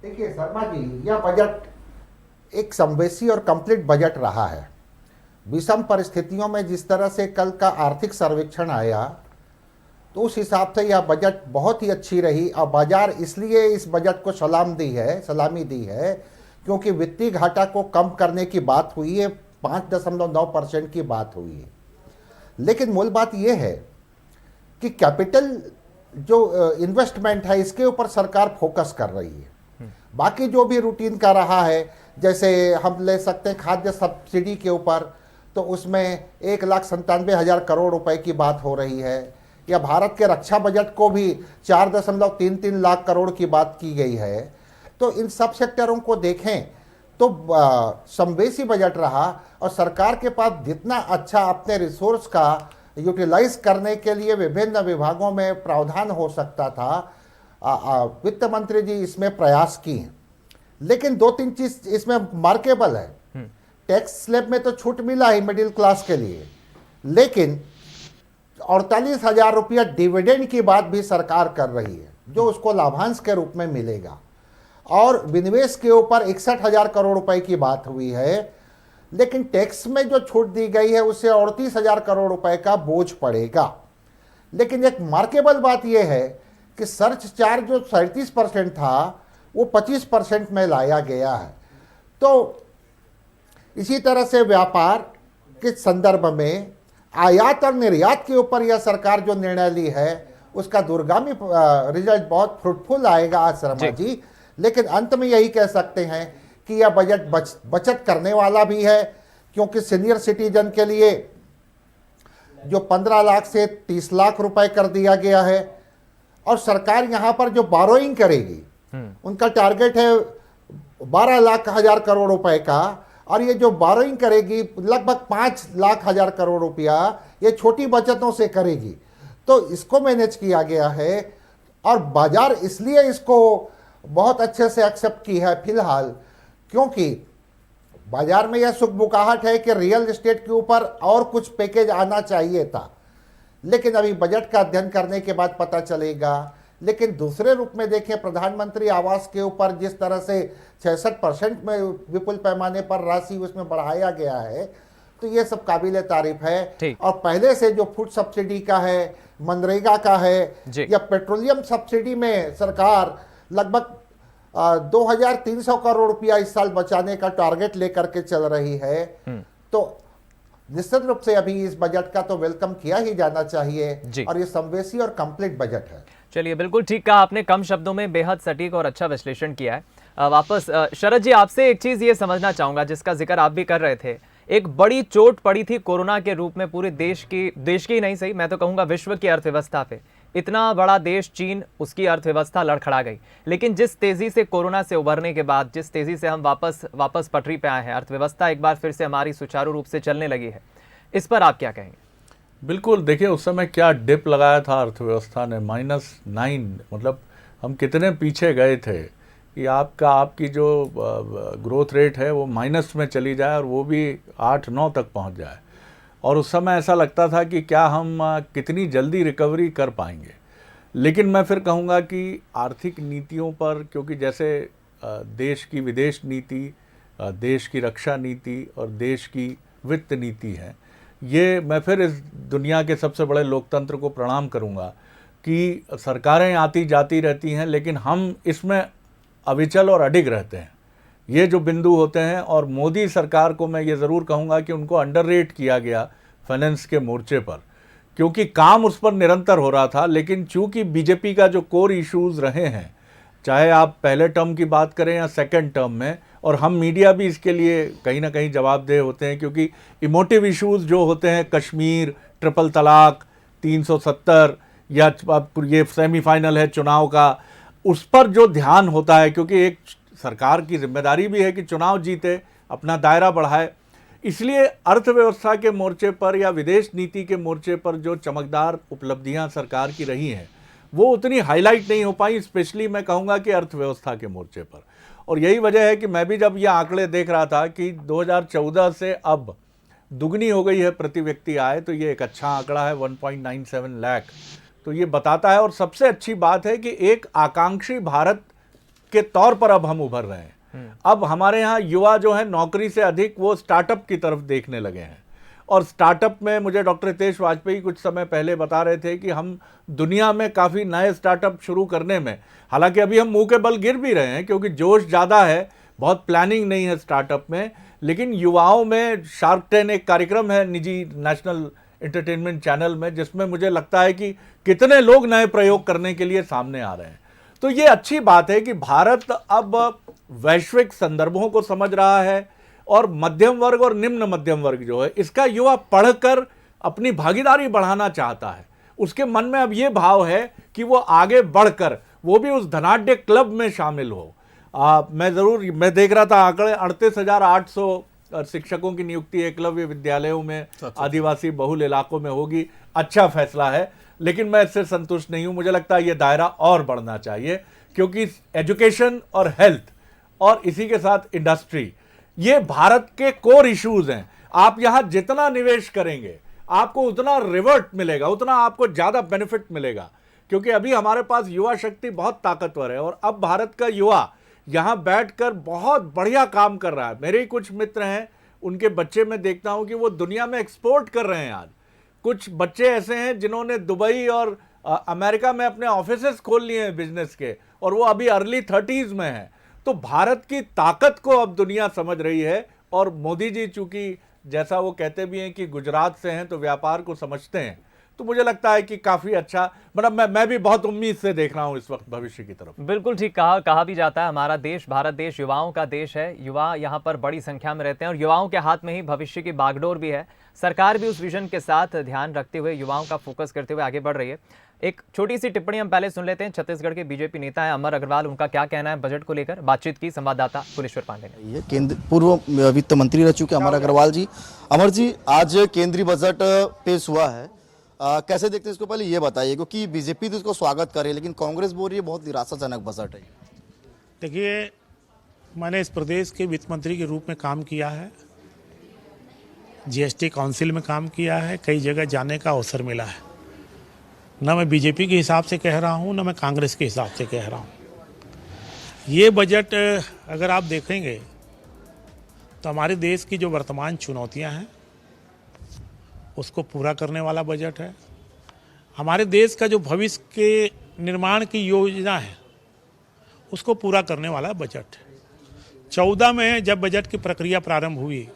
देखिए शर्मा जी, यह बजट एक समवेशी और कंप्लीट बजट रहा है। विषम परिस्थितियों में जिस तरह से कल का आर्थिक सर्वेक्षण आया, तो उस हिसाब से यह बजट बहुत ही अच्छी रही और बाजार इसलिए इस बजट को सलामी दी है क्योंकि वित्तीय घाटा को कम करने की बात हुई है, 5.9% की बात हुई है। लेकिन मूल बात यह है कि कैपिटल जो इन्वेस्टमेंट है इसके ऊपर सरकार फोकस कर रही है। बाकी जो भी रूटीन का रहा है, जैसे हम ले सकते हैं खाद्य सब्सिडी के ऊपर, तो उसमें 1,97,000 करोड़ रुपए की बात हो रही है, या भारत के रक्षा बजट को भी 4.33 लाख करोड़ की बात की गई है। तो इन सब सेक्टरों को देखें तो समवेशी बजट रहा और सरकार के पास जितना अच्छा अपने रिसोर्स का यूटिलाइज करने के लिए विभिन्न विभागों में प्रावधान हो सकता था, वित्त मंत्री जी इसमें प्रयास किए। लेकिन दो तीन चीज इसमें मार्केबल है। टैक्स स्लैब में तो छूट मिला ही मिडिल क्लास के लिए, लेकिन 48,000 रुपया डिविडेंड की बात भी सरकार कर रही है जो उसको लाभांश के रूप में मिलेगा, और विनिवेश के ऊपर 61,000 करोड़ रुपए की बात हुई है। लेकिन टैक्स में जो छूट दी गई है उससे 38,000 करोड़ रुपए का बोझ पड़ेगा। लेकिन एक मार्केबल बात यह है कि सर्च चार्ज जो 37% था वो 25% में लाया गया है। तो इसी तरह से व्यापार के संदर्भ में आयात और निर्यात के ऊपर यह सरकार जो निर्णय ली है उसका दूरगामी रिजल्ट बहुत फ्रूटफुल आएगा आज शर्मा जी। लेकिन अंत में यही कह सकते हैं कि यह बजट बचत करने वाला भी है, क्योंकि सीनियर सिटीजन के लिए जो 15 लाख से 30 लाख रुपए कर दिया गया है, और सरकार यहाँ पर जो बारोइंग करेगी उनका टारगेट है 12,00,000 करोड़ रुपए का, और ये जो बारोइंग करेगी लगभग 5,00,000 करोड़ रुपया ये छोटी बचतों से करेगी। तो इसको मैनेज किया गया है और बाजार इसलिए इसको बहुत अच्छे से एक्सेप्ट की है फिलहाल, क्योंकि बाजार में यह सुखबुकाहट है कि रियल एस्टेट के ऊपर और कुछ पैकेज आना चाहिए था, लेकिन अभी बजट का अध्ययन करने के बाद पता चलेगा। लेकिन दूसरे रूप में देखें, प्रधानमंत्री आवास के ऊपर जिस तरह से 66% में विपुल पैमाने पर राशि उसमें बढ़ाया गया है, तो ये सब काबिले तारीफ है। और पहले से जो फूड सब्सिडी का है, मनरेगा का है, या पेट्रोलियम सब्सिडी में सरकार लगभग 2,300 करोड़ रुपया इस साल बचाने का टारगेट लेकर के चल रही है। तो निश्चित रूप से अभी इस बजट का तो वेलकम किया ही जाना चाहिए, और ये समवेशी और कंप्लीट बजट है। चलिए, बिल्कुल ठीक कहा आपने, कम शब्दों में बेहद सटीक और अच्छा विश्लेषण किया है। वापस शरद जी, आपसे एक चीज ये समझना चाहूंगा जिसका जिक्र आप भी कर रहे थे। एक बड़ी चोट पड़ी थी कोरोना के रूप में पूरे देश की ही नहीं सही, मैं तो कहूंगा विश्व की अर्थव्यवस्था पे। इतना बड़ा देश चीन, उसकी अर्थव्यवस्था लड़खड़ा गई। लेकिन जिस तेजी से कोरोना से उभरने के बाद, जिस तेजी से हम वापस पटरी पे आए हैं, अर्थव्यवस्था एक बार फिर से हमारी सुचारू रूप से चलने लगी है, इस पर आप क्या कहेंगे? बिल्कुल, देखिए उस समय क्या डिप लगाया था अर्थव्यवस्था ने, -9, मतलब हम कितने पीछे गए थे कि आपकी जो ग्रोथ रेट है वो माइनस में चली जाए और वो भी 8-9 तक पहुंच जाए। और उस समय ऐसा लगता था कि क्या हम कितनी जल्दी रिकवरी कर पाएंगे। लेकिन मैं फिर कहूँगा कि आर्थिक नीतियों पर, क्योंकि जैसे देश की विदेश नीति, देश की रक्षा नीति और देश की वित्त नीति है, ये मैं फिर इस दुनिया के सबसे बड़े लोकतंत्र को प्रणाम करूँगा कि सरकारें आती जाती रहती हैं लेकिन हम इसमें अविचल और अडिग रहते हैं। ये जो बिंदु होते हैं, और मोदी सरकार को मैं ये ज़रूर कहूँगा कि उनको अंडररेट किया गया फाइनेंस के मोर्चे पर, क्योंकि काम उस पर निरंतर हो रहा था। लेकिन चूँकि बीजेपी का जो कोर इश्यूज़ रहे हैं, चाहे आप पहले टर्म की बात करें या सेकेंड टर्म में, और हम मीडिया भी इसके लिए कहीं ना कहीं जवाबदेह होते हैं, क्योंकि इमोटिव इश्यूज़ जो होते हैं, कश्मीर, ट्रिपल तलाक, 370, या ये सेमीफाइनल है चुनाव का, उस पर जो ध्यान होता है, क्योंकि एक सरकार की जिम्मेदारी भी है कि चुनाव जीते, अपना दायरा बढ़ाए। इसलिए अर्थव्यवस्था के मोर्चे पर या विदेश नीति के मोर्चे पर जो चमकदार उपलब्धियां सरकार की रही हैं वो उतनी हाईलाइट नहीं हो पाई, स्पेशली मैं कहूँगा कि अर्थव्यवस्था के मोर्चे पर। और यही वजह है कि मैं भी जब ये आंकड़े देख रहा था कि 2014 से अब दुगनी हो गई है प्रति व्यक्ति आय, तो ये एक अच्छा आंकड़ा है, 1.97 लाख। तो ये बताता है, और सबसे अच्छी बात है कि एक आकांक्षी भारत के तौर पर अब हम उभर रहे हैं। अब हमारे यहाँ युवा जो है नौकरी से अधिक वो स्टार्टअप की तरफ देखने लगे हैं। और स्टार्टअप में मुझे डॉक्टर हितेश वाजपेयी कुछ समय पहले बता रहे थे कि हम दुनिया में काफ़ी नए स्टार्टअप शुरू करने में, हालांकि अभी हम मुंह के बल गिर भी रहे हैं क्योंकि जोश ज़्यादा है, बहुत प्लानिंग नहीं है स्टार्टअप में, लेकिन युवाओं में शार्क टैंक एक कार्यक्रम है निजी नेशनल एंटरटेनमेंट चैनल में, जिसमें मुझे लगता है कि कितने लोग नए प्रयोग करने के लिए सामने आ रहे हैं। तो ये अच्छी बात है कि भारत अब वैश्विक संदर्भों को समझ रहा है और मध्यम वर्ग और निम्न मध्यम वर्ग जो है इसका युवा पढ़कर अपनी भागीदारी बढ़ाना चाहता है। उसके मन में अब ये भाव है कि वो आगे बढ़कर वो भी उस धनाढ्य क्लब में शामिल हो। मैं देख रहा था आंकड़े 38,800 शिक्षकों की नियुक्ति एकलव्य विद्यालयों में आदिवासी बहुल इलाकों में होगी। अच्छा फैसला है, लेकिन मैं इससे संतुष्ट नहीं हूं। मुझे लगता है ये दायरा और बढ़ना चाहिए, क्योंकि एजुकेशन और हेल्थ और इसी के साथ इंडस्ट्री ये भारत के कोर इश्यूज हैं। आप यहां जितना निवेश करेंगे आपको उतना रिवर्ट मिलेगा, उतना आपको ज्यादा बेनिफिट मिलेगा, क्योंकि अभी हमारे पास युवा शक्ति बहुत ताकतवर है और अब भारत का युवा यहां बैठकर बहुत बढ़िया काम कर रहा है। मेरे ही कुछ मित्र हैं, उनके बच्चे मैं देखता हूं कि वो दुनिया में एक्सपोर्ट कर रहे हैं। आज कुछ बच्चे ऐसे हैं जिन्होंने दुबई और अमेरिका में अपने ऑफिसेस खोल लिए हैं बिजनेस के, और वो अभी अर्ली 30s में हैं। तो भारत की ताकत को अब दुनिया समझ रही है, और मोदी जी चूंकि जैसा वो कहते भी हैं कि गुजरात से हैं तो व्यापार को समझते हैं, तो मुझे लगता है कि काफी अच्छा, मतलब मैं भी बहुत उम्मीद से देख रहा हूं इस वक्त भविष्य की तरफ। बिल्कुल ठीक कहा भी जाता है, हमारा देश भारत देश युवाओं का देश है। युवा यहाँ पर बड़ी संख्या में रहते हैं और युवाओं के हाथ में ही भविष्य की बागडोर भी है। सरकार भी उस विजन के साथ ध्यान रखते हुए युवाओं का फोकस करते हुए आगे बढ़ रही है। एक छोटी सी टिप्पणी हम पहले सुन लेते हैं। छत्तीसगढ़ के बीजेपी नेता हैं अमर अग्रवाल, उनका क्या कहना है बजट को लेकर, बातचीत की संवाददाता कुलेश्वर पांडे ने। ये केंद्र पूर्व वित्त मंत्री रह चुके अमर अग्रवाल जी। अमर जी, आज केंद्रीय बजट पेश हुआ है, कैसे देखते हैं इसको, पहले ये बताइए, क्योंकि बीजेपी तो इसको स्वागत करे लेकिन कांग्रेस बोल रही है बहुत निराशाजनक बजट है। देखिए, मैंने इस प्रदेश के वित्त मंत्री के रूप में काम किया है, जीएसटी काउंसिल में काम किया है, कई जगह जाने का अवसर मिला है। न मैं बीजेपी के हिसाब से कह रहा हूँ, न मैं कांग्रेस के हिसाब से कह रहा हूँ। ये बजट अगर आप देखेंगे तो हमारे देश की जो वर्तमान चुनौतियाँ हैं उसको पूरा करने वाला बजट है। हमारे देश का जो भविष्य के निर्माण की योजना है उसको पूरा करने वाला बजट है। 14 में जब बजट की प्रक्रिया प्रारंभ हुई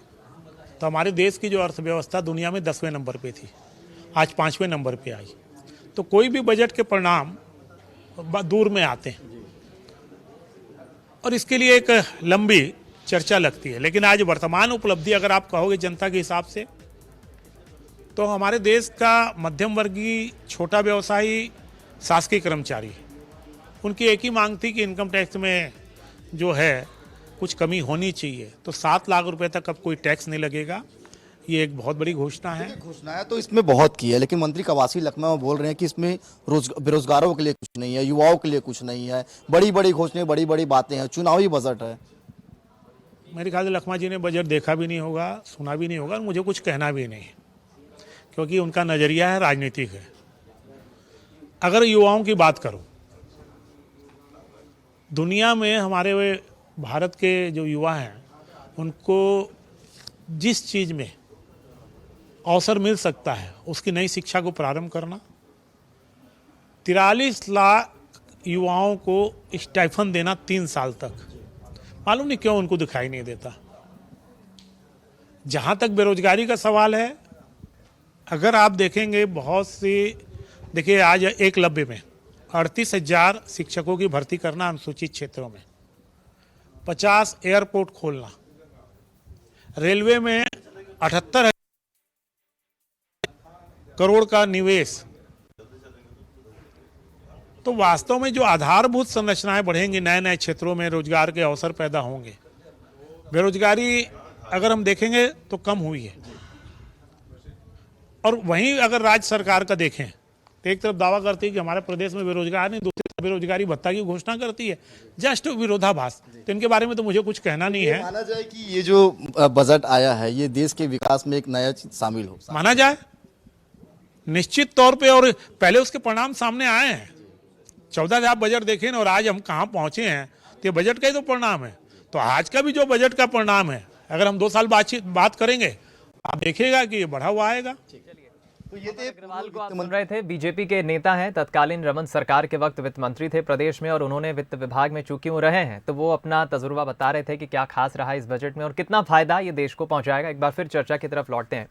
तो हमारे देश की जो अर्थव्यवस्था दुनिया में 10वें नंबर पे थी, आज 5वें नंबर पे आई। तो कोई भी बजट के परिणाम दूर में आते हैं और इसके लिए एक लंबी चर्चा लगती है। लेकिन आज वर्तमान उपलब्धि अगर आप कहोगे जनता के हिसाब से, तो हमारे देश का मध्यम वर्गीय छोटा व्यवसायी शासकीय कर्मचारी, उनकी एक ही मांग थी कि इनकम टैक्स में जो है कुछ कमी होनी चाहिए। तो 7 लाख रुपए तक अब कोई टैक्स नहीं लगेगा। ये एक बहुत बड़ी घोषणा है। घोषणाएं तो इसमें बहुत की है, लेकिन मंत्री कवासी लखनऊ बोल रहे हैं कि इसमें बेरोजगारों के लिए कुछ नहीं है, युवाओं के लिए कुछ नहीं है, बड़ी बड़ी घोषणाएं, बड़ी बड़ी बातें हैं, चुनावी बजट है। मेरे ख्याल से लखमा जी ने बजट देखा भी नहीं होगा, सुना भी नहीं होगा, और मुझे कुछ कहना भी नहीं, क्योंकि उनका नजरिया है राजनीतिक है। अगर युवाओं की बात करूं, दुनिया में हमारे भारत के जो युवा हैं उनको जिस चीज़ में अवसर मिल सकता है उसकी नई शिक्षा को प्रारंभ करना, 43 लाख युवाओं को स्टाइफन देना 3 साल तक, मालूम नहीं क्यों उनको दिखाई नहीं देता। जहां तक बेरोजगारी का सवाल है, अगर आप देखेंगे बहुत सी, देखिए आज एकलव्य में 38,000 शिक्षकों की भर्ती करना अनुसूचित क्षेत्रों में, 50 एयरपोर्ट खोलना, रेलवे में 78 करोड़ का निवेश। तो वास्तव में जो आधारभूत संरचनाएं बढ़ेंगी, नए नए क्षेत्रों में रोजगार के अवसर पैदा होंगे। बेरोजगारी अगर हम देखेंगे तो कम हुई है। और वहीं अगर राज्य सरकार का देखें तो एक तरफ दावा करती है कि हमारे प्रदेश में बेरोजगार नहीं, दूसरी तरफ बेरोजगारी भत्ता की घोषणा करती है, जस्ट विरोधाभास। तो इनके बारे में तो मुझे कुछ कहना नहीं है। माना जाए कि ये जो बजट आया है ये देश के विकास में एक नया चीज शामिल हो, माना जाए निश्चित तौर पे, और पहले उसके परिणाम सामने आए हैं। 14 आप बजट देखें और आज हम कहाँ पहुंचे हैं, तो ये बजट का ही तो परिणाम है। तो आज का भी जो बजट का परिणाम है, अगर हम 2 साल बात करेंगे, आप देखिएगा कि ये बढ़ा हुआ आएगा। तो ये थे अग्रवाल को आप सुन रहे थे, बीजेपी के नेता हैं, तत्कालीन रमन सरकार के वक्त वित्त मंत्री थे प्रदेश में, और उन्होंने वित्त विभाग में चूंकि वो रहे हैं तो वो अपना तजुर्बा बता रहे थे कि क्या खास रहा इस बजट में और कितना फायदा ये देश को पहुंचाएगा। एक बार फिर चर्चा की तरफ लौटते हैं।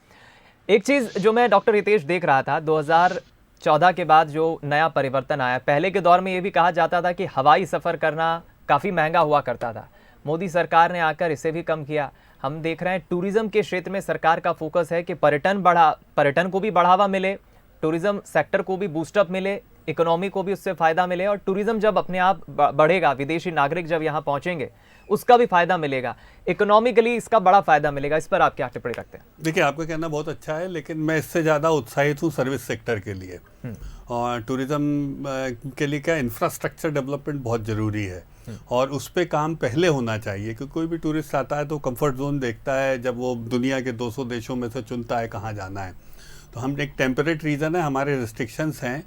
एक चीज जो मैं डॉक्टर हितेश देख रहा था, 2014 के बाद जो नया परिवर्तन आया, पहले के दौर में ये भी कहा जाता था कि हवाई सफर करना काफी महंगा हुआ करता था। मोदी सरकार ने आकर इसे भी कम किया। हम देख रहे हैं टूरिज्म के क्षेत्र में सरकार का फोकस है कि पर्यटन को भी बढ़ावा मिले, टूरिज्म सेक्टर को भी बूस्टअप मिले, इकोनॉमी को भी उससे फायदा मिले, और टूरिज्म जब अपने आप बढ़ेगा, विदेशी नागरिक जब यहाँ पहुंचेंगे उसका भी फायदा मिलेगा, इकोनॉमिकली इसका बड़ा फायदा मिलेगा। इस पर आप क्या टिप्पणी रखते हैं? देखिए, आपका कहना बहुत अच्छा है, लेकिन मैं इससे ज़्यादा उत्साहित हूँ सर्विस सेक्टर के लिए। और टूरिज्म के लिए क्या, इंफ्रास्ट्रक्चर डेवलपमेंट बहुत ज़रूरी है और उस पर काम पहले होना चाहिए, क्योंकि कोई भी टूरिस्ट आता है तो कंफर्ट जोन देखता है जब वो दुनिया के 200 देशों में से चुनता है कहाँ जाना है। तो हम एक टेम्परेट रीज़न है, हमारे रिस्ट्रिक्शंस हैं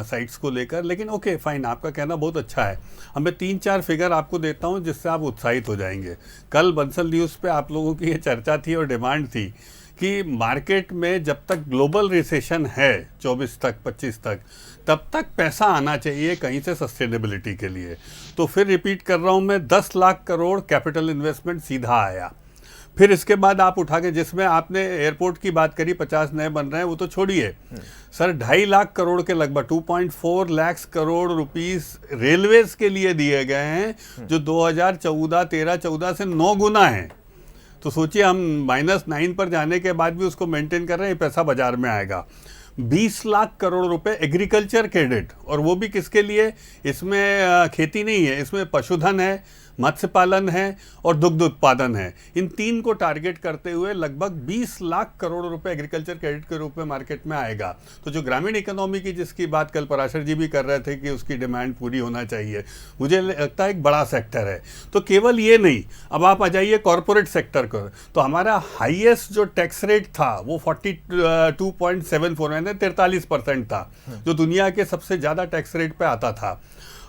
साइट्स को लेकर, लेकिन ओके फाइन, आपका कहना बहुत अच्छा है। अब मैं 3-4 फिगर आपको देता हूँ जिससे आप उत्साहित हो जाएंगे। कल बंसल न्यूज़ पे आप लोगों की ये चर्चा थी और डिमांड थी कि मार्केट में जब तक ग्लोबल रिसेशन है 24 तक 25 तक, तब तक पैसा आना चाहिए कहीं से सस्टेनेबिलिटी के लिए। तो फिर रिपीट कर रहा हूँ मैं, 10 लाख करोड़ कैपिटल इन्वेस्टमेंट सीधा आया। फिर इसके बाद आप उठा के, जिसमें आपने एयरपोर्ट की बात करी, 50 नए बन रहे हैं, वो तो छोड़िए सर, 2.5 लाख करोड़ के लगभग 2.4 लाख करोड़ रुपीस रेलवेज के लिए दिए गए हैं, जो 2014 से 9 गुना है। तो सोचिए, हम -9 पर जाने के बाद भी उसको मेंटेन कर रहे हैं, ये पैसा बाजार में आएगा। 20 लाख करोड़ रुपए एग्रीकल्चर क्रेडिट, और वो भी किसके लिए? इसमें खेती नहीं है, इसमें पशुधन है, मत्स्य पालन है और दुग्ध उत्पादन है। इन 3 को टारगेट करते हुए लगभग 20 लाख करोड़ रुपए एग्रीकल्चर क्रेडिट के रूप में मार्केट में आएगा। तो जो ग्रामीण इकोनॉमी की जिसकी बात कल पराशर जी भी कर रहे थे कि उसकी डिमांड पूरी होना चाहिए, मुझे लगता है एक बड़ा सेक्टर है। तो केवल ये नहीं, अब आप आ जाइए कॉरपोरेट सेक्टर को, तो हमारा हाईएस्ट जो टैक्स रेट था वो 42.74 यानी 43% था, जो दुनिया के सबसे ज़्यादा टैक्स रेट पे आता था।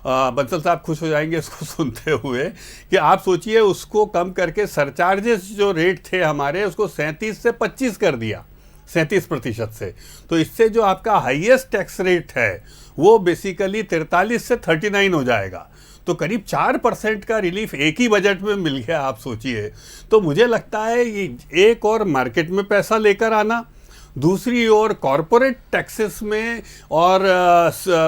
बंसल साहब खुश हो जाएंगे इसको सुनते हुए कि आप सोचिए, उसको कम करके सरचार्जेस जो रेट थे हमारे, उसको 37 से 25 कर दिया, 37% से। तो इससे जो आपका हाईएस्ट टैक्स रेट है वो बेसिकली 43 से 39 हो जाएगा। तो करीब 4% का रिलीफ एक ही बजट में मिल गया, आप सोचिए। तो मुझे लगता है ये एक और मार्केट में पैसा लेकर आना, दूसरी ओर कॉरपोरेट टैक्सेस में और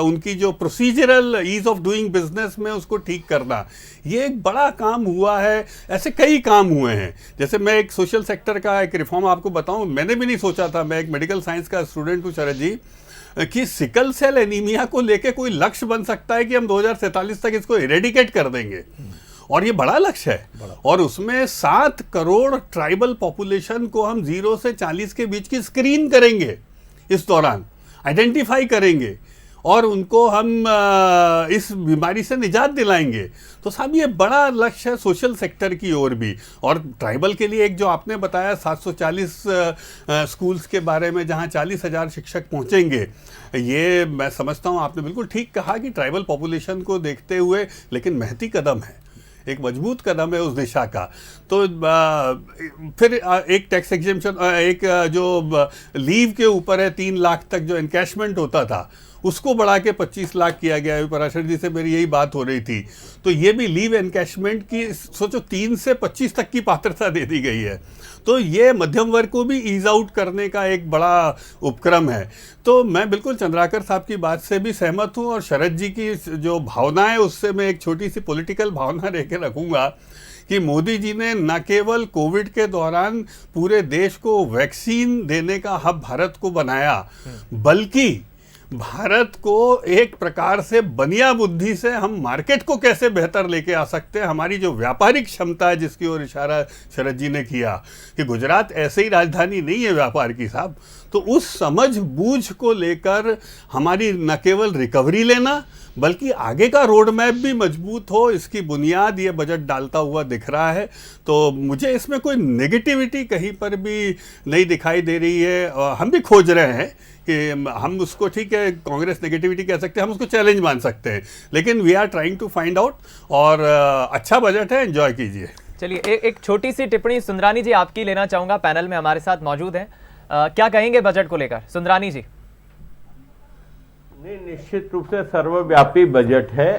उनकी जो procedural ease of doing business में उसको ठीक करना, ये एक बड़ा काम हुआ है। ऐसे कई काम हुए हैं। जैसे मैं एक सोशल सेक्टर का एक रिफॉर्म आपको बताऊं, मैंने भी नहीं सोचा था, मैं एक मेडिकल साइंस का स्टूडेंट हूँ शरद जी, कि सिकल सेल एनीमिया को लेके कोई लक्ष्य बन सकता है कि हम 2047 तक इसको इरेडिकेट कर देंगे, और ये बड़ा लक्ष्य है। और उसमें 7 करोड़ ट्राइबल पॉपुलेशन को हम 0 से 40 के बीच की स्क्रीन करेंगे, इस दौरान आइडेंटिफाई करेंगे और उनको हम इस बीमारी से निजात दिलाएंगे। तो साहब ये बड़ा लक्ष्य है सोशल सेक्टर की ओर भी। और ट्राइबल के लिए एक जो आपने बताया 740 स्कूल्स के बारे में, जहां 40,000 शिक्षक पहुंचेंगे, ये मैं समझता हूं आपने बिल्कुल ठीक कहा कि ट्राइबल पॉपुलेशन को देखते हुए, लेकिन महती कदम है, एक मजबूत कदम है उस दिशा का। तो फिर एक टैक्स एग्जेम्पशन, एक जो लीव के ऊपर है 3 लाख तक जो एनकैशमेंट होता था, उसको बढ़ा के 25 लाख किया गया है। पराशर जी से मेरी यही बात हो रही थी। तो ये भी लीव एनकैशमेंट की सोचो 3 से 25 तक की पात्रता दे दी गई है। तो ये मध्यम वर्ग को भी ईज आउट करने का एक बड़ा उपक्रम है। तो मैं बिल्कुल चंद्राकर साहब की बात से भी सहमत हूँ, और शरद जी की जो भावना है उससे मैं एक छोटी सी पॉलिटिकल भावना रह के रखूँगा कि मोदी जी ने न केवल कोविड के दौरान पूरे देश को वैक्सीन देने का हब भारत को बनाया, बल्कि भारत को एक प्रकार से बनिया बुद्धि से हम मार्केट को कैसे बेहतर लेके आ सकते हैं, हमारी जो व्यापारिक क्षमता है जिसकी ओर इशारा शरद जी ने किया कि गुजरात ऐसे ही राजधानी नहीं है व्यापार की साहब। तो उस समझ बूझ को लेकर हमारी न केवल रिकवरी लेना, बल्कि आगे का रोड मैप भी मजबूत हो, इसकी बुनियाद ये बजट डालता हुआ दिख रहा है। तो मुझे इसमें कोई नेगेटिविटी कहीं पर भी नहीं दिखाई दे रही है। हम भी खोज रहे हैं कि हम उसको, ठीक है कांग्रेस नेगेटिविटी कह सकते हैं, हम उसको चैलेंज मान सकते हैं, लेकिन we are trying to find out. और अच्छा बजट है, एंजॉय कीजिए। चलिए एक छोटी सी टिप्पणी सुंदरानी जी आपकी लेना चाहूंगा, पैनल में हमारे साथ मौजूद हैं। क्या कहेंगे बजट को लेकर, सुंदरानी जी? नहीं, निश्चित रूप से सर्वव्यापी बजट है।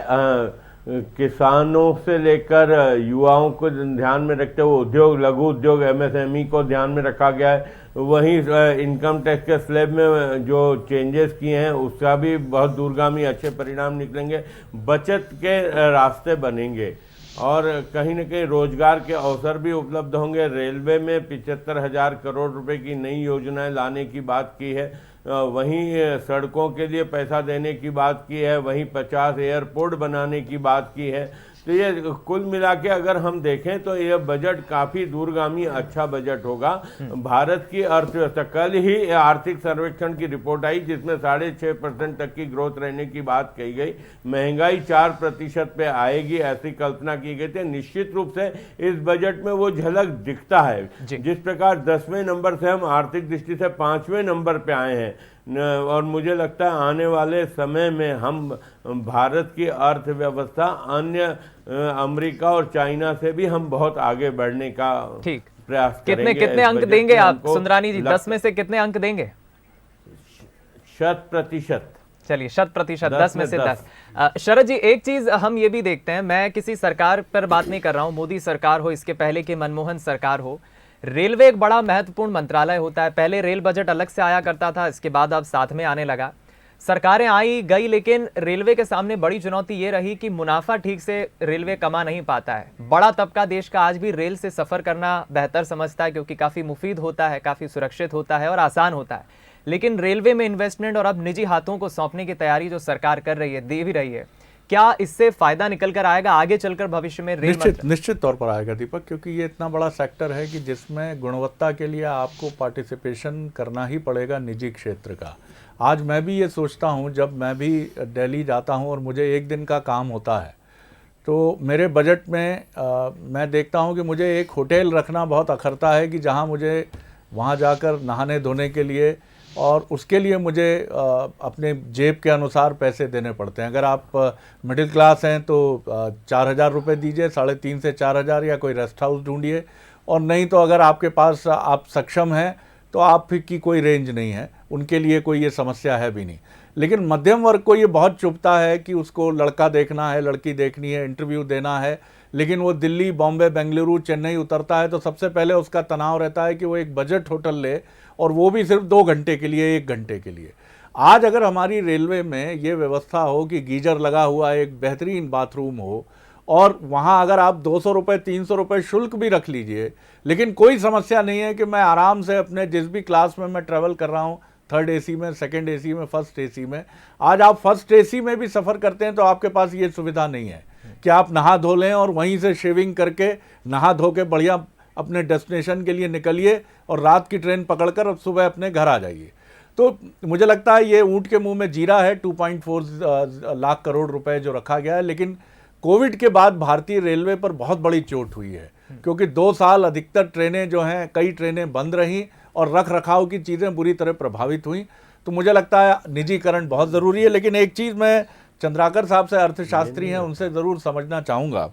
किसानों से लेकर युवाओं को ध्यान में रखते हुए उद्योग, लघु उद्योग, एमएसएमई को ध्यान में रखा गया है। वहीं इनकम टैक्स के स्लैब में जो चेंजेस किए हैं उसका भी बहुत दूरगामी अच्छे परिणाम निकलेंगे, बचत के रास्ते बनेंगे और कहीं न कहीं रोजगार के अवसर भी उपलब्ध होंगे। रेलवे में 75,000 करोड़ रुपए की नई योजनाएं लाने की बात की है, वहीं सड़कों के लिए पैसा देने की बात की है, वहीं 50 एयरपोर्ट बनाने की बात की है। तो ये कुल मिला के अगर हम देखें तो यह बजट काफ़ी दूरगामी अच्छा बजट होगा। भारत की अर्थव्यवस्था, कल ही आर्थिक सर्वेक्षण की रिपोर्ट आई जिसमें 6.5% तक की ग्रोथ रहने की बात कही गई, महंगाई 4% पे आएगी ऐसी कल्पना की गई थी। निश्चित रूप से इस बजट में वो झलक दिखता है। जिस प्रकार 10वें नंबर से हम आर्थिक दृष्टि से 5वें नंबर पे आए हैं, और मुझे लगता है आने वाले समय में हम भारत की अर्थव्यवस्था अन्य अमेरिका और चाइना से भी हम बहुत आगे बढ़ने का प्रयास करेंगे। कितने अंक देंगे आप सुंदरानी जी? 10 में से कितने अंक देंगे? 100%। चलिए 100%, 10 में से 10। शरद जी, एक चीज हम ये भी देखते हैं, मैं किसी सरकार पर बात नहीं कर रहा हूं, मोदी सरकार हो, इसके पहले की मनमोहन सरकार हो, रेलवे एक बड़ा महत्वपूर्ण मंत्रालय होता है। पहले रेल बजट अलग से आया करता था, इसके बाद अब साथ में आने लगा। सरकारें आई गई, लेकिन रेलवे के सामने बड़ी चुनौती ये रही कि मुनाफा ठीक से रेलवे कमा नहीं पाता है। बड़ा तबका देश का आज भी रेल से सफर करना बेहतर समझता है, क्योंकि काफी मुफीद होता है, काफी सुरक्षित होता है और आसान होता है। लेकिन रेलवे में इन्वेस्टमेंट और अब निजी हाथों को सौंपने की तैयारी जो सरकार कर रही है, दे भी रही है, क्या इससे फायदा निकल कर आएगा आगे चलकर भविष्य में? निश्चित तौर पर आएगा दीपक, क्योंकि ये इतना बड़ा सेक्टर है कि जिसमें गुणवत्ता के लिए आपको पार्टिसिपेशन करना ही पड़ेगा निजी क्षेत्र का। आज मैं भी ये सोचता हूँ, जब मैं भी दिल्ली जाता हूँ और मुझे एक दिन का काम होता है, तो मेरे बजट में मैं देखता हूँ कि मुझे एक होटल रखना बहुत अखरता है कि जहाँ मुझे वहाँ जाकर नहाने धोने के लिए, और उसके लिए मुझे अपने जेब के अनुसार पैसे देने पड़ते हैं। अगर आप मिडिल क्लास हैं तो 4,000 रुपये दीजिए, 3,500 से 4,000, या कोई रेस्ट हाउस ढूंढिए, और नहीं तो अगर आपके पास आप सक्षम हैं तो आपकी कोई रेंज नहीं है, उनके लिए कोई ये समस्या है भी नहीं। लेकिन मध्यम वर्ग को ये बहुत चुभता है कि उसको लड़का देखना है, लड़की देखनी है, इंटरव्यू देना है, लेकिन वो दिल्ली, बॉम्बे, बेंगलुरु, चेन्नई उतरता है तो सबसे पहले उसका तनाव रहता है कि वो एक बजट होटल ले, और वो भी सिर्फ 2 घंटे के लिए, 1 घंटे के लिए। आज अगर हमारी रेलवे में ये व्यवस्था हो कि गीजर लगा हुआ एक बेहतरीन बाथरूम हो, और वहाँ अगर आप 200 रुपये, 300 रुपये शुल्क भी रख लीजिए, लेकिन कोई समस्या नहीं है कि मैं आराम से अपने जिस भी क्लास में मैं ट्रैवल कर रहा हूँ, 3rd AC में, 2nd AC में, 1st AC में, आज आप 1st AC में भी सफ़र करते हैं तो आपके पास ये सुविधा नहीं है कि आप नहा धो लें और वहीं से शेविंग करके नहा धो के बढ़िया अपने डेस्टिनेशन के लिए निकलिए और रात की ट्रेन पकड़कर सुबह अपने घर आ जाइए। तो मुझे लगता है ये ऊँट के मुंह में जीरा है, 2.4 लाख करोड़ रुपए जो रखा गया है। लेकिन कोविड के बाद भारतीय रेलवे पर बहुत बड़ी चोट हुई है, क्योंकि 2 साल अधिकतर ट्रेनें जो हैं, कई ट्रेनें बंद रहीं और रख रखाव की चीज़ें बुरी तरह प्रभावित हुई। तो मुझे लगता है निजीकरण बहुत ज़रूरी है। लेकिन एक चीज़ मैं चंद्राकर साहब से, अर्थशास्त्री हैं, उनसे ज़रूर समझना चाहूँगा।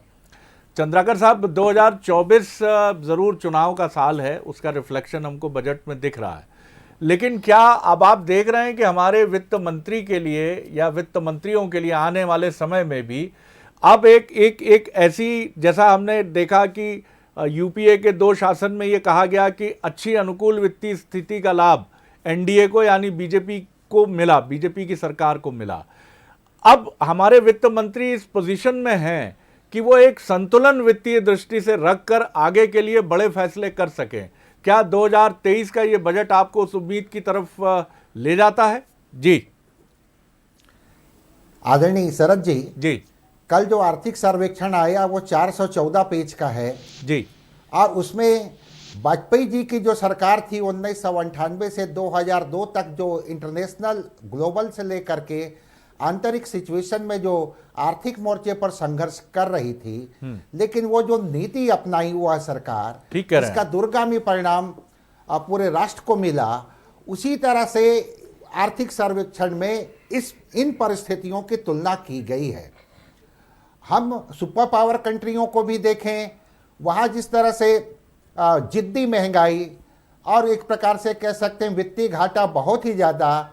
चंद्राकर साहब, 2024 ज़रूर चुनाव का साल है, उसका रिफ्लेक्शन हमको बजट में दिख रहा है, लेकिन क्या अब आप देख रहे हैं कि हमारे वित्त मंत्री के लिए या वित्त मंत्रियों के लिए आने वाले समय में भी अब एक ऐसी, जैसा हमने देखा कि यूपीए के 2 शासन में ये कहा गया कि अच्छी अनुकूल वित्तीय स्थिति का लाभ एनडीए को यानी बीजेपी को मिला, बीजेपी की सरकार को मिला। अब हमारे वित्त मंत्री इस पोजीशन में हैं कि वो एक संतुलन वित्तीय दृष्टि से रखकर आगे के लिए बड़े फैसले कर सकें। क्या 2023 का ये बजट आपको उस उम्मीद की तरफ ले जाता है? जी आदरणीय शरद जी, जी कल जो आर्थिक सर्वेक्षण आया वो 414 पेज का है जी, और उसमें वाजपेयी जी की जो सरकार थी 1998 से 2002 तक जो इंटरनेशनल ग्लोबल से लेकर के आंतरिक सिचुएशन में जो आर्थिक मोर्चे पर संघर्ष कर रही थी, लेकिन वो जो नीति अपनाई हुआ सरकार, ठीक कह रहे हैं। इसका दूरगामी परिणाम पूरे राष्ट्र को मिला। उसी तरह से आर्थिक सर्वेक्षण में इन परिस्थितियों की तुलना की गई है। हम सुपर पावर कंट्रियों को भी देखें, वहाँ जिस तरह से जिद्दी महंगाई और एक प्रकार से कह सकते हैं वित्तीय घाटा बहुत ही ज़्यादा,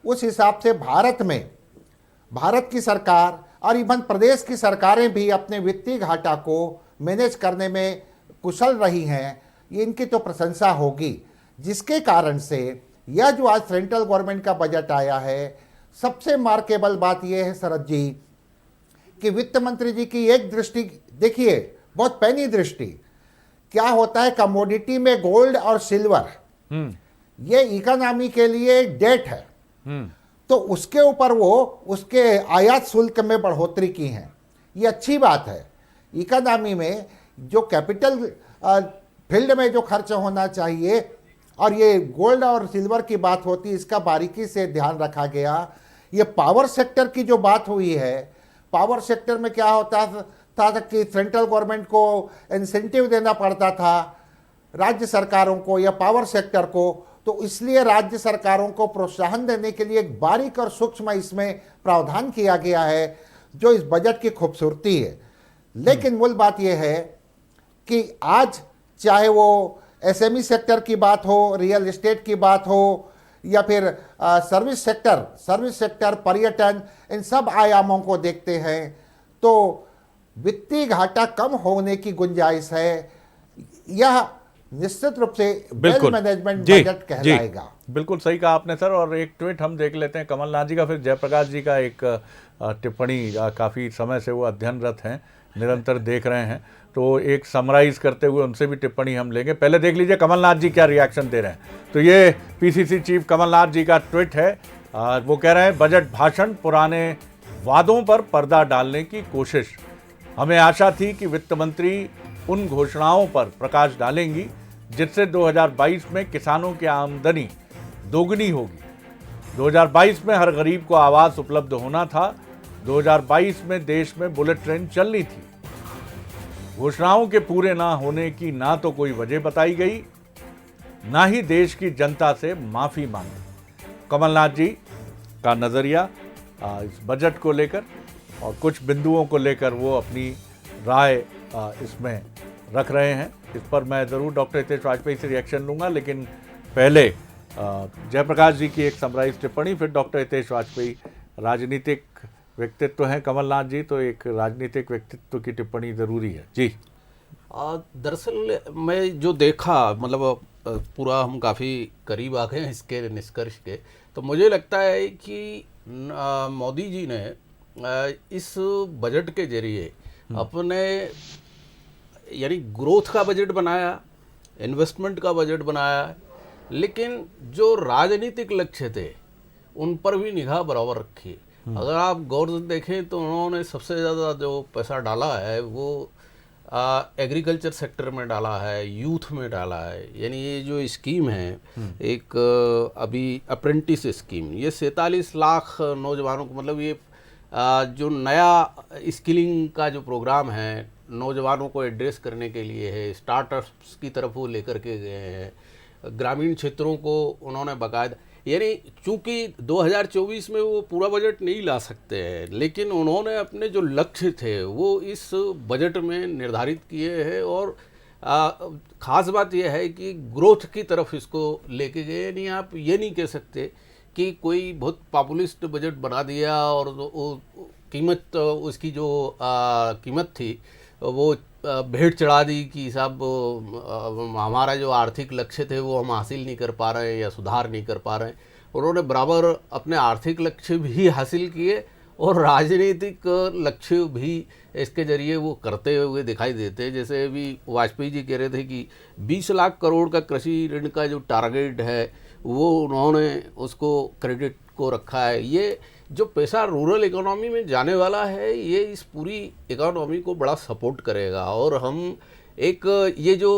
उस हिसाब से भारत की सरकार और इवन प्रदेश की सरकारें भी अपने वित्तीय घाटा को मैनेज करने में कुशल रही हैं। ये इनकी तो प्रशंसा होगी, जिसके कारण से यह जो आज सेंट्रल गवर्नमेंट का बजट आया है, सबसे मार्केबल बात यह है शरद जी कि वित्त मंत्री जी की एक दृष्टि देखिए, बहुत पैनी दृष्टि। क्या होता है कमोडिटी में गोल्ड और सिल्वर, ये इकोनॉमी के लिए डेट है, तो उसके ऊपर वो उसके आयात शुल्क में बढ़ोतरी की है। ये अच्छी बात है। इकोनॉमी में जो कैपिटल फील्ड में जो खर्च होना चाहिए, और ये गोल्ड और सिल्वर की बात होती है, इसका बारीकी से ध्यान रखा गया। ये पावर सेक्टर की जो बात हुई है, पावर सेक्टर में क्या होता था कि सेंट्रल गवर्नमेंट को इंसेंटिव देना पड़ता था राज्य सरकारों को या पावर सेक्टर को, तो इसलिए राज्य सरकारों को प्रोत्साहन देने के लिए एक बारीक और सूक्ष्म इसमें प्रावधान किया गया है, जो इस बजट की खूबसूरती है। लेकिन मूल बात यह है कि आज चाहे वो एसएमई सेक्टर की बात हो, रियल एस्टेट की बात हो, या फिर सर्विस सेक्टर, पर्यटन, इन सब आयामों को देखते हैं तो वित्तीय घाटा कम होने की गुंजाइश है। यह निश्चित रूप से वेल मैनेजमेंट बजट कहलाएगा। बिल्कुल सही कहा आपने सर। और एक ट्वीट हम देख लेते हैं कमलनाथ जी का, फिर जयप्रकाश जी का एक टिप्पणी, काफ़ी समय से वो अध्ययनरत हैं, निरंतर देख रहे हैं, तो एक समराइज करते हुए उनसे भी टिप्पणी हम लेंगे। पहले देख लीजिए कमलनाथ जी क्या रिएक्शन दे रहे हैं। तो ये पीसीसी चीफ कमलनाथ जी का ट्वीट है। वो कह रहे हैं, बजट भाषण पुराने वादों पर पर्दा डालने की कोशिश। हमें आशा थी कि वित्त मंत्री उन घोषणाओं पर प्रकाश डालेंगी जिससे 2022 में किसानों की आमदनी दोगुनी होगी। 2022 में हर गरीब को आवास उपलब्ध होना था। 2022 में देश में बुलेट ट्रेन चलनी थी। घोषणाओं के पूरे ना होने की ना तो कोई वजह बताई गई, ना ही देश की जनता से माफी मांगी। कमलनाथ जी का नजरिया इस बजट को लेकर और कुछ बिंदुओं को लेकर वो अपनी राय इसमें रख रहे हैं। इस पर मैं ज़रूर डॉक्टर हितेश वाजपेयी से रिएक्शन लूँगा, लेकिन पहले जयप्रकाश जी की एक समराइज टिप्पणी, फिर डॉक्टर हितेश वाजपेयी। राजनीतिक व्यक्तित्व हैं कमलनाथ जी, तो एक राजनीतिक व्यक्तित्व की टिप्पणी ज़रूरी है जी। दरअसल मैं जो देखा, मतलब पूरा हम काफ़ी करीब आ गए हैं इसके निष्कर्ष के, तो मुझे लगता है कि मोदी जी ने इस बजट के जरिए अपने यानी ग्रोथ का बजट बनाया, इन्वेस्टमेंट का बजट बनाया, लेकिन जो राजनीतिक लक्ष्य थे उन पर भी निगाह बराबर रखी। अगर आप गौर से देखें तो उन्होंने सबसे ज़्यादा जो पैसा डाला है वो एग्रीकल्चर सेक्टर में डाला है, यूथ में डाला है। यानी ये जो स्कीम है एक अभी अप्रेंटिस स्कीम, ये 47 लाख नौजवानों को, मतलब ये जो नया स्किलिंग का जो प्रोग्राम है नौजवानों को एड्रेस करने के लिए है, स्टार्टअप्स की तरफ वो लेकर के गए हैं। ग्रामीण क्षेत्रों को उन्होंने बाकायदा, यानी चूंकि 2024 में वो पूरा बजट नहीं ला सकते हैं, लेकिन उन्होंने अपने जो लक्ष्य थे वो इस बजट में निर्धारित किए हैं। और ख़ास बात यह है कि ग्रोथ की तरफ इसको लेके गए। नहीं, आप ये नहीं कह सकते कि कोई बहुत पॉपुलिस्ट बजट बना दिया और वो कीमत, उसकी जो कीमत थी वो भेंट चढ़ा दी कि साहब हमारा जो आर्थिक लक्ष्य थे वो हम हासिल नहीं कर पा रहे हैं या सुधार नहीं कर पा रहे हैं। उन्होंने बराबर अपने आर्थिक लक्ष्य भी हासिल किए और राजनीतिक लक्ष्य भी इसके जरिए वो करते हुए दिखाई देते हैं। जैसे अभी वाजपेयी जी कह रहे थे कि 20 लाख करोड़ का कृषि ऋण का जो टारगेट है वो उन्होंने उसको क्रेडिट को रखा है। ये जो पैसा रूरल इकोनॉमी में जाने वाला है ये इस पूरी इकोनॉमी को बड़ा सपोर्ट करेगा। और हम एक ये जो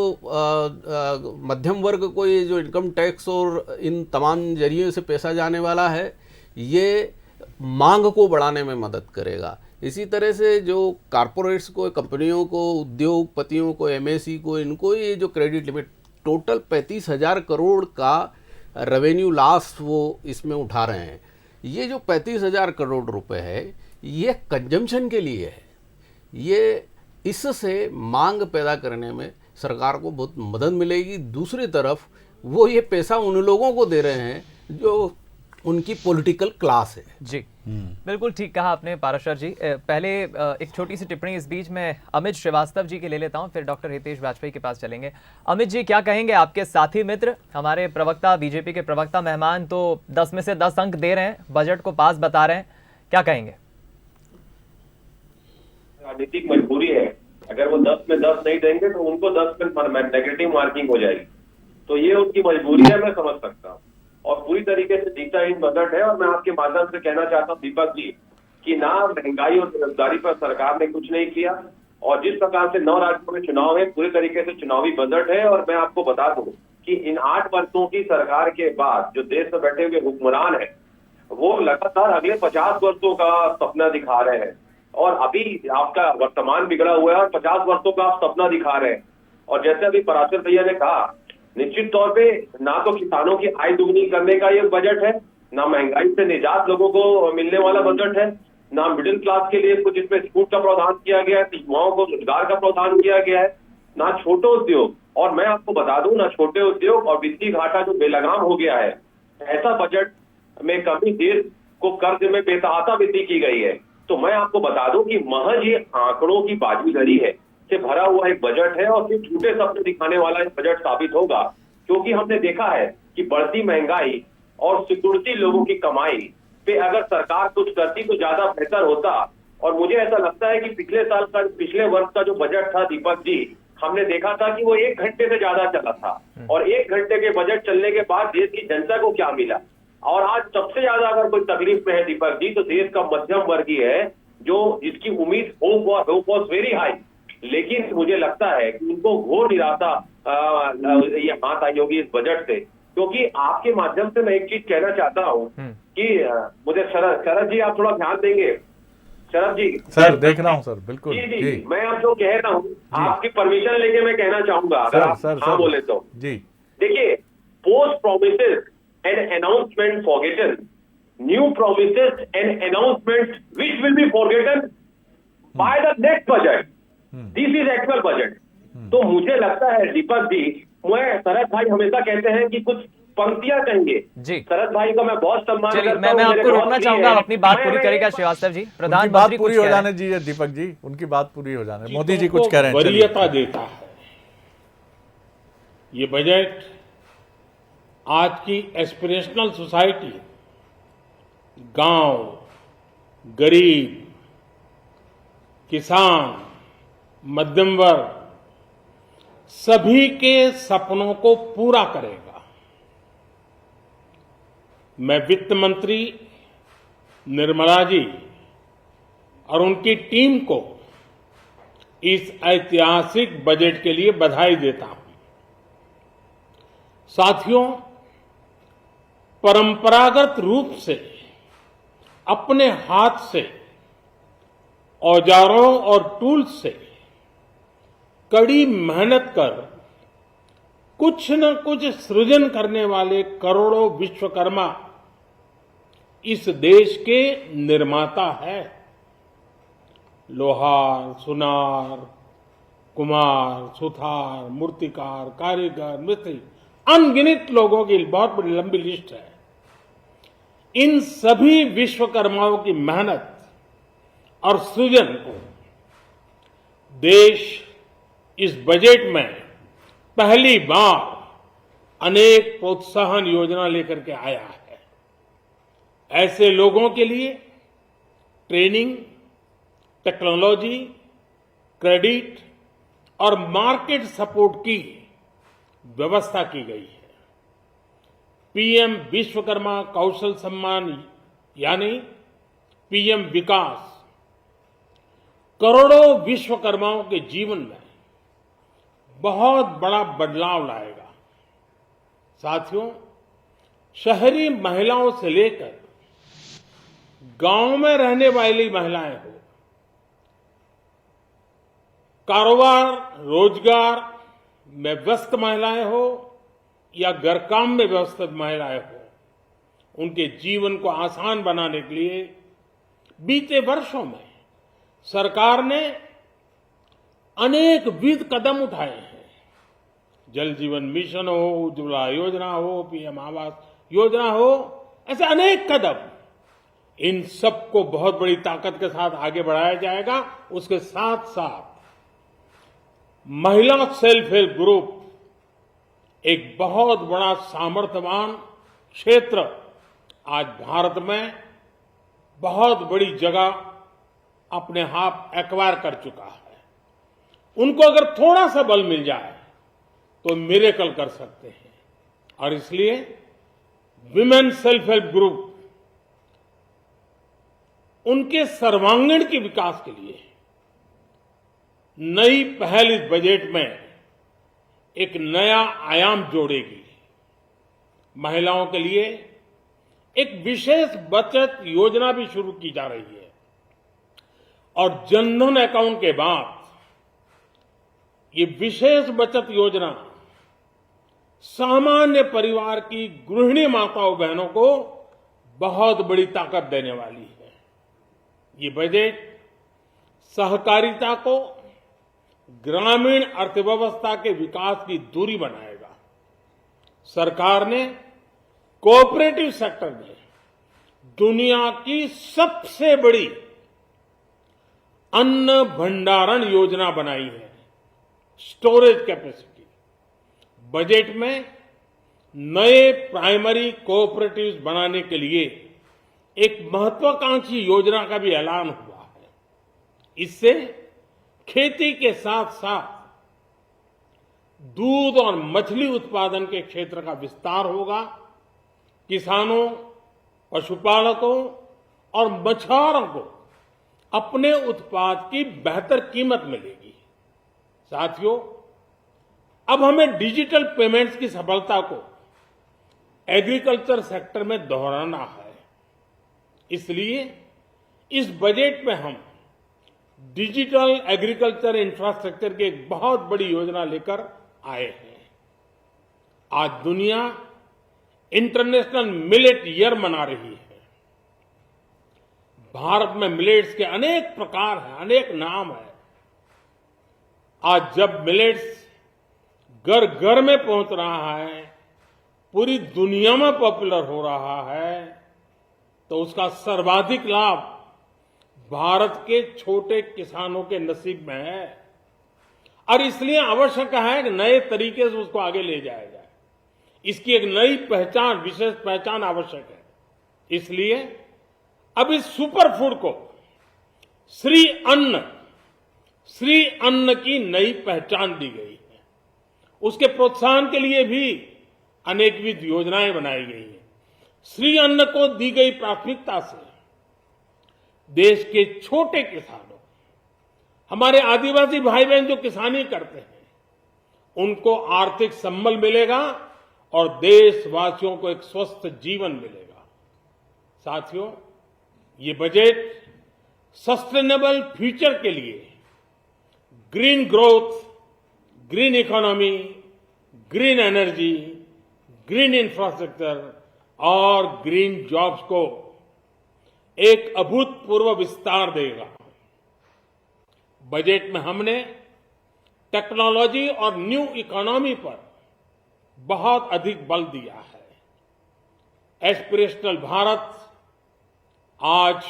मध्यम वर्ग को ये जो इनकम टैक्स और इन तमाम जरिए से पैसा जाने वाला है, ये मांग को बढ़ाने में मदद करेगा। इसी तरह से जो कारपोरेट्स को, कंपनियों को, उद्योगपतियों को, एमएसई को, इनको ये जो क्रेडिट लिमिट टोटल 35,000 करोड़ का रेवेन्यू लॉस वो इसमें उठा रहे हैं। ये जो 35,000 करोड़ रुपए है ये कंजम्पशन के लिए है। ये इससे मांग पैदा करने में सरकार को बहुत मदद मिलेगी। दूसरी तरफ वो ये पैसा उन लोगों को दे रहे हैं जो उनकी पॉलिटिकल क्लास है। जी, बिल्कुल ठीक कहा आपने पाराशर जी। पहले एक छोटी सी टिप्पणी इस बीच में अमित श्रीवास्तव जी के ले लेता हूं, फिर डॉक्टर हितेश वाजपेयी के पास चलेंगे। अमित जी, क्या कहेंगे? आपके साथी मित्र, हमारे प्रवक्ता, बीजेपी के प्रवक्ता मेहमान तो 10 में से 10 अंक दे रहे हैं, बजट को पास बता रहे हैं, क्या कहेंगे? राजनीतिक मजबूरी है, अगर वो 10 में 10 नहीं देंगे तो उनको 10 में नेगेटिव मार्किंग हो जाएगी, तो ये उनकी मजबूरी है, मैं समझ सकता हूँ। और पूरी तरीके से दिशाहीन बजट है। और मैं आपके माध्यम से कहना चाहता हूँ दीपक जी कि ना महंगाई और बेरोजगारी पर सरकार ने कुछ नहीं किया, और जिस प्रकार से 9 राज्यों में चुनाव है, पूरी तरीके से चुनावी बजट है। और मैं आपको बता दूं कि इन 8 वर्षों की सरकार के बाद जो देश में बैठे हुए हुक्मरान है वो लगातार अगले 50 वर्षों का सपना दिखा रहे हैं। और अभी आपका वर्तमान बिगड़ा हुआ है और 50 वर्षों का आप सपना दिखा रहे हैं। और जैसे अभी पराशर भैया ने कहा, निश्चित तौर पे ना तो किसानों की आय दुगनी करने का ये बजट है, ना महंगाई से निजात लोगों को मिलने वाला बजट है, ना मिडिल क्लास के लिए कुछ इसमें छूट का प्रावधान किया गया है, युवाओं को रोजगार का प्रावधान किया गया है, ना छोटे उद्योग। और मैं आपको बता दूं, ना छोटे उद्योग और वित्तीय घाटा जो बेलगाम हो गया है, ऐसा बजट में कभी देश को कर्ज में बेतहाशा वृद्धि की गई है। तो मैं आपको बता दूं कि महज ये आंकड़ों की बाजीगरी है से भरा हुआ एक बजट है, और सिर्फ झूठे सपने दिखाने वाला एक बजट साबित होगा। क्योंकि हमने देखा है कि बढ़ती महंगाई और सिकुड़ती लोगों की कमाई पे अगर सरकार कुछ करती तो ज्यादा बेहतर होता। और मुझे ऐसा लगता है कि पिछले वर्ष का जो बजट था दीपक जी, हमने देखा था कि वो 1 घंटे से ज्यादा चला था, और 1 घंटे के बजट चलने के बाद देश की जनता को क्या मिला। और आज सबसे ज्यादा अगर कोई तकलीफ में है दीपक जी, तो देश का मध्यम वर्गीय है, जो जिसकी उम्मीद होप वॉज वेरी हाई, लेकिन मुझे लगता है कि उनको घोर निराशा ये हाथ आई होगी इस बजट से। क्योंकि आपके माध्यम से मैं एक चीज कहना चाहता हूँ कि मुझे शरद जी आप थोड़ा ध्यान देंगे। शरद जी सर देख रहा हूँ सर, बिल्कुल जी जी, मैं आप जो कह रहा हूँ आपकी परमिशन लेके मैं कहना चाहूंगा, अगर आप हाँ बोले तो। जी देखिए, post promises and announcement forgotten, new promises and announcement which will be forgotten by the next budget, this is actual budget. तो मुझे लगता है दीपक जी, मैं शरद भाई हमेशा कहते हैं कि कुछ पंक्तियां कहेंगे जी। शरद भाई का मैं बहुत सम्मान करता हूं। मैं आपको रोकना चाहूंगा, अपनी बात पूरी करेगा श्रीवास्तव जी। प्रधानमंत्री पूरी हो जाने दीजिए दीपक जी, उनकी बात पूरी हो जाने। मोदी जी कुछ कह रहे हैं, वरीयता देता है ये बजट। आज की एस्पिरेशनल सोसाइटी, गांव, गरीब, किसान, मध्यम वर्ग, सभी के सपनों को पूरा करेगा। मैं वित्त मंत्री निर्मला जी और उनकी टीम को इस ऐतिहासिक बजट के लिए बधाई देता हूं। साथियों, परंपरागत रूप से अपने हाथ से औजारों और टूल्स से कड़ी मेहनत कर कुछ न कुछ सृजन करने वाले करोड़ों विश्वकर्मा इस देश के निर्माता है। लोहार, सुनार, कुम्हार, सुथार, मूर्तिकार, कारीगर, मिस्त्री, अनगिनत लोगों की बहुत बड़ी लंबी लिस्ट है। इन सभी विश्वकर्माओं की मेहनत और सृजन को देश इस बजट में पहली बार अनेक प्रोत्साहन योजना लेकर के आया है। ऐसे लोगों के लिए ट्रेनिंग, टेक्नोलॉजी, क्रेडिट और मार्केट सपोर्ट की व्यवस्था की गई है। पीएम विश्वकर्मा कौशल सम्मान यानी पीएम विकास करोड़ों विश्वकर्माओं के जीवन में बहुत बड़ा बदलाव लाएगा। साथियों, शहरी महिलाओं से लेकर गांव में रहने वाली महिलाएं हो, कारोबार रोजगार में व्यस्त महिलाएं हो या घर काम में व्यस्त महिलाएं हो, उनके जीवन को आसान बनाने के लिए बीते वर्षों में सरकार ने अनेक विध कदम उठाए हैं। जल जीवन मिशन हो, उज्ज्वला योजना हो, पीएम आवास योजना हो, ऐसे अनेक कदम, इन सबको बहुत बड़ी ताकत के साथ आगे बढ़ाया जाएगा। उसके साथ साथ महिला सेल्फ हेल्प ग्रुप एक बहुत बड़ा सामर्थ्यवान क्षेत्र आज भारत में बहुत बड़ी जगह अपने हाथ एक्वायर कर चुका है। उनको अगर थोड़ा सा बल मिल जाए तो मिरेकल कर सकते हैं। और इसलिए विमेन सेल्फ हेल्प ग्रुप उनके सर्वांगीण के विकास के लिए नई पहल इस बजट में एक नया आयाम जोड़ेगी। महिलाओं के लिए एक विशेष बचत योजना भी शुरू की जा रही है और जनधन अकाउंट के बाद ये विशेष बचत योजना सामान्य परिवार की गृहिणी माताओं बहनों को बहुत बड़ी ताकत देने वाली है। ये बजट सहकारिता को ग्रामीण अर्थव्यवस्था के विकास की धुरी बनाएगा। सरकार ने कोऑपरेटिव सेक्टर में दुनिया की सबसे बड़ी अन्न भंडारण योजना बनाई है, स्टोरेज कैपेसिटी। बजट में नए प्राइमरी कोऑपरेटिव्स बनाने के लिए एक महत्वाकांक्षी योजना का भी ऐलान हुआ है। इससे खेती के साथ साथ दूध और मछली उत्पादन के क्षेत्र का विस्तार होगा। किसानों, पशुपालकों और मछुआरों को अपने उत्पाद की बेहतर कीमत मिलेगी। साथियों, अब हमें डिजिटल पेमेंट्स की सफलता को एग्रीकल्चर सेक्टर में दोहराना है। इसलिए इस बजट में हम डिजिटल एग्रीकल्चर इंफ्रास्ट्रक्चर की एक बहुत बड़ी योजना लेकर आए हैं। आज दुनिया इंटरनेशनल मिलेट ईयर मना रही है। भारत में मिलेट्स के अनेक प्रकार हैं, अनेक नाम है। आज जब मिलेट्स घर घर में पहुंच रहा है, पूरी दुनिया में पॉपुलर हो रहा है, तो उसका सर्वाधिक लाभ भारत के छोटे किसानों के नसीब में है। और इसलिए आवश्यक है कि नए तरीके से उसको आगे ले जाया जाए। इसकी एक नई पहचान, विशेष पहचान आवश्यक है। इसलिए अब इस सुपर फूड को श्री अन्न की नई पहचान दी गई है। उसके प्रोत्साहन के लिए भी अनेकविध योजनाएं बनाई गई हैं। श्री अन्न को दी गई प्राथमिकता से देश के छोटे किसानों, हमारे आदिवासी भाई बहन जो किसानी करते हैं, उनको आर्थिक संबल मिलेगा और देशवासियों को एक स्वस्थ जीवन मिलेगा। साथियों, ये बजट सस्टेनेबल फ्यूचर के लिए green growth, green economy, green energy, green infrastructure और ग्रीन जॉब्स को एक अभूतपूर्व विस्तार देगा। बजट में हमने टेक्नोलॉजी और न्यू इकोनॉमी पर बहुत अधिक बल दिया है। एस्पिरेशनल भारत आज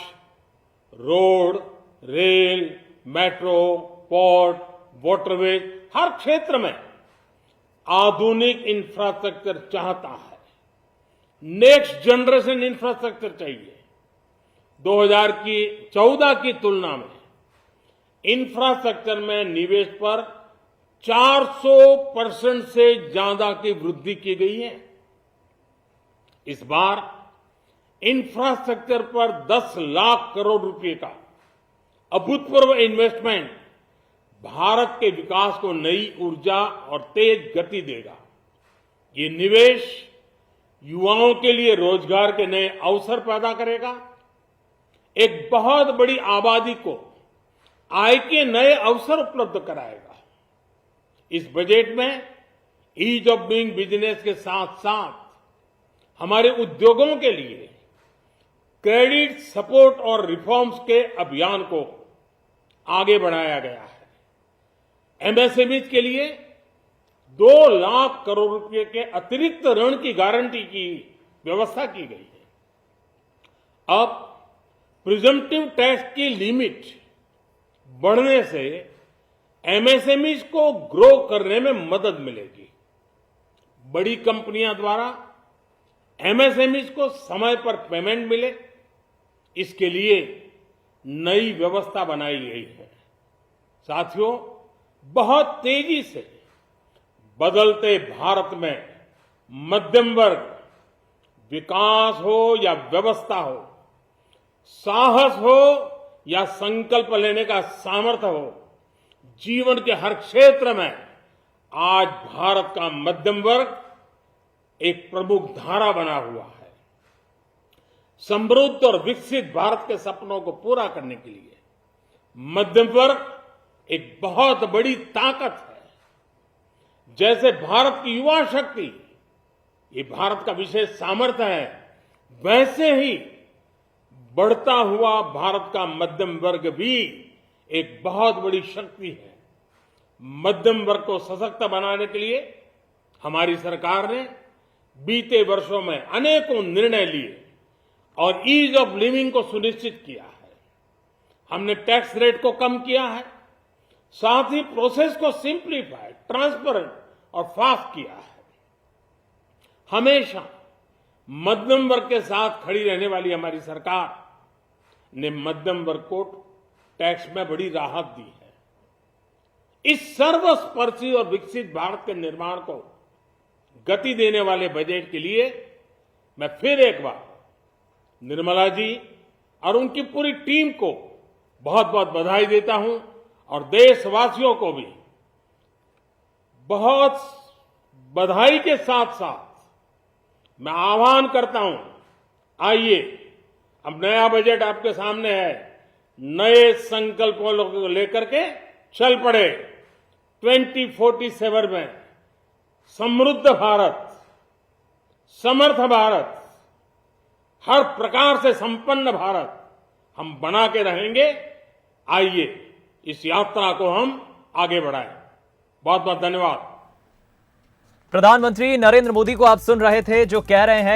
road, rail, metro, port, waterways, हर क्षेत्र में आधुनिक इंफ्रास्ट्रक्चर चाहता है। नेक्स्ट जनरेशन इंफ्रास्ट्रक्चर चाहिए। 2014 की तुलना में इंफ्रास्ट्रक्चर में निवेश पर 400% से ज्यादा की वृद्धि की गई है। इस बार इंफ्रास्ट्रक्चर पर 10 लाख करोड़ रुपए का अभूतपूर्व इन्वेस्टमेंट भारत के विकास को नई ऊर्जा और तेज गति देगा। ये निवेश युवाओं के लिए रोजगार के नए अवसर पैदा करेगा। एक बहुत बड़ी आबादी को आय के नए अवसर उपलब्ध कराएगा। इस बजट में ईज ऑफ डूइंग बिजनेस के साथ साथ हमारे उद्योगों के लिए क्रेडिट सपोर्ट और रिफॉर्म्स के अभियान को आगे बढ़ाया गया है। एमएसएमईज के लिए 2 लाख करोड़ रुपए के अतिरिक्त ऋण की गारंटी की व्यवस्था की गई है। अब प्रिजम्पटिव टैक्स की लिमिट बढ़ने से एमएसएमईज को ग्रो करने में मदद मिलेगी। बड़ी कंपनियां द्वारा एमएसएमईज को समय पर पेमेंट मिले, इसके लिए नई व्यवस्था बनाई गई है। साथियों, बहुत तेजी से बदलते भारत में मध्यम वर्ग, विकास हो या व्यवस्था हो, साहस हो या संकल्प लेने का सामर्थ्य हो, जीवन के हर क्षेत्र में आज भारत का मध्यम वर्ग एक प्रमुख धारा बना हुआ है। समृद्ध और विकसित भारत के सपनों को पूरा करने के लिए मध्यम वर्ग एक बहुत बड़ी ताकत है। जैसे भारत की युवा शक्ति ये भारत का विशेष सामर्थ्य है, वैसे ही बढ़ता हुआ भारत का मध्यम वर्ग भी एक बहुत बड़ी शक्ति है। मध्यम वर्ग को सशक्त बनाने के लिए हमारी सरकार ने बीते वर्षों में अनेकों निर्णय लिए और ईज ऑफ लिविंग को सुनिश्चित किया है। हमने टैक्स रेट को कम किया है, साथ ही प्रोसेस को सिंप्लीफाई, ट्रांसपेरेंट और फास्ट किया है। हमेशा मध्यम वर्ग के साथ खड़ी रहने वाली हमारी सरकार ने मध्यम वर्ग को टैक्स में बड़ी राहत दी है। इस सर्वस्पर्शी और विकसित भारत के निर्माण को गति देने वाले बजट के लिए मैं फिर एक बार निर्मला जी और उनकी पूरी टीम को बहुत बहुत बधाई देता हूं और देशवासियों को भी बहुत बधाई के साथ साथ मैं आह्वान करता हूं, आइए अब नया बजट आपके सामने है, नए संकल्पों को लेकर के चल पड़े। 2047 में समृद्ध भारत, समर्थ भारत, हर प्रकार से संपन्न भारत हम बना के रहेंगे। आइए इस यात्रा को हम आगे बढ़ाएं। बहुत बहुत धन्यवाद। प्रधानमंत्री नरेंद्र मोदी को आप सुन रहे थे, जो कह रहे हैं